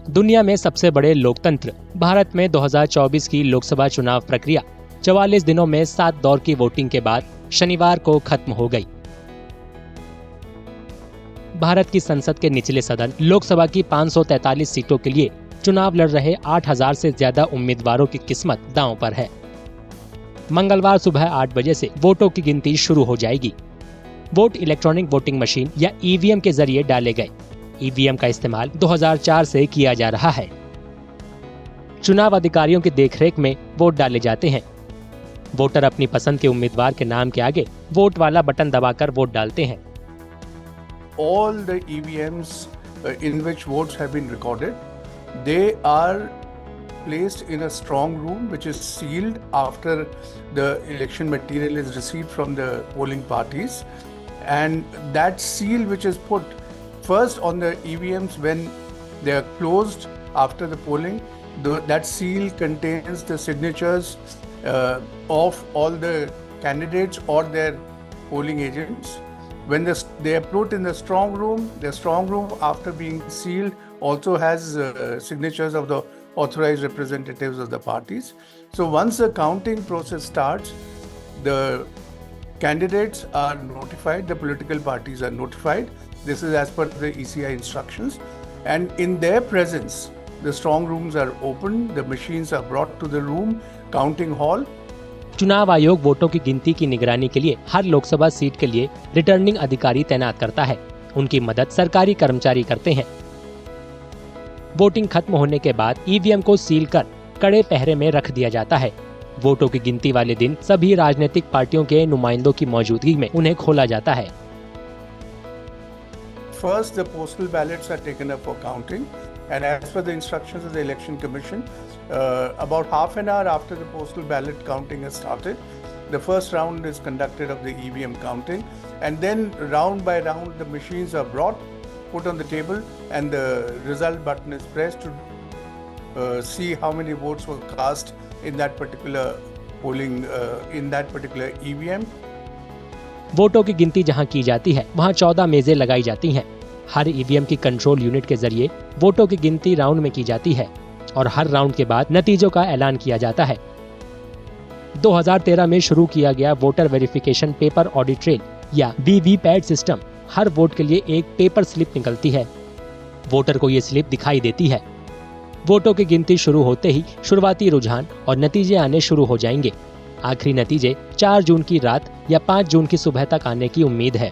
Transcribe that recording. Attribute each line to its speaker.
Speaker 1: दुनिया में सबसे बड़े लोकतंत्र भारत में 2024 की लोकसभा चुनाव प्रक्रिया 44 दिनों में 7 दौर की वोटिंग के बाद शनिवार को खत्म हो गई। भारत की संसद के निचले सदन लोकसभा की 543 सीटों के लिए चुनाव लड़ रहे 8000 से ज्यादा उम्मीदवारों की किस्मत दांव पर है। मंगलवार सुबह 8 बजे से वोटों की गिनती शुरू हो जाएगी। वोट इलेक्ट्रॉनिक वोटिंग मशीन या ईवीएम के जरिए डाले गए। ईवीएम का इस्तेमाल 2004 से किया जा रहा है। चुनाव अधिकारियों की देखरेख में वोट डाले जाते हैं। वोटर अपनी पसंद के उम्मीदवार के नाम के आगे वोट वाला बटन दबाकर वोट डालते हैं।
Speaker 2: All the EVMs in which votes have been recorded, they are placed in a strong room which is sealed after the election material is received from the polling parties, and that seal which is put first on the EVMs when they are closed after the polling, that seal contains the signatures of all the candidates or their polling agents. When they are put in the strong room after being sealed also has signatures of the authorized representatives of the parties. So once the counting process starts, the candidates are notified, the political parties are notified. This is as per the ECI instructions. And in their presence, the strong rooms are opened, the machines are brought to the room, counting hall.
Speaker 1: चुनाव आयोग वोटों की गिनती की निगरानी के लिए हर Lok Sabha seat के लिए रिटर्निंग अधिकारी तैनात करता है। उनकी मदद सरकारी कर्मचारी करते हैं। वोटिंग खत्म होने के बाद ईवीएम को सील कर कड़े पहरे में रख दिया जाता है। वोटों की गिनती वाले दिन सभी राजनीतिक पार्टियों के नुमाइंदों की मौजूदगी में उन्हें खोला जाता है।
Speaker 2: First, the postal ballots are taken up for counting, and as per the instructions of the Election Commission, about half an hour after the postal ballot counting has started, the first round is conducted of the EVM counting, and then round by round the machines are brought, put on the table, and the result button is pressed to see how many votes were cast in that particular polling, in that particular EVM.
Speaker 1: वोटों की गिनती जहां की जाती है वहां 14 मेजें लगाई जाती हैं। हर ईवीएम की कंट्रोल यूनिट के जरिए वोटों की गिनती राउंड में की जाती है और हर राउंड के बाद नतीजों का ऐलान किया जाता है। 2013 में शुरू किया गया voter verification paper audit trail या वीवीपैट सिस्टम, हर वोट के लिए एक पेपर स्लिप निकलती है। वोटर को ये स्लिप दिखाई देती है। वोटों की गिनती शुरू होते ही शुरुआती रुझान और नतीजे आने शुरू हो जाएंगे। आखिरी नतीजे 4 जून की रात या 5 जून की सुबह तक आने की उम्मीद है।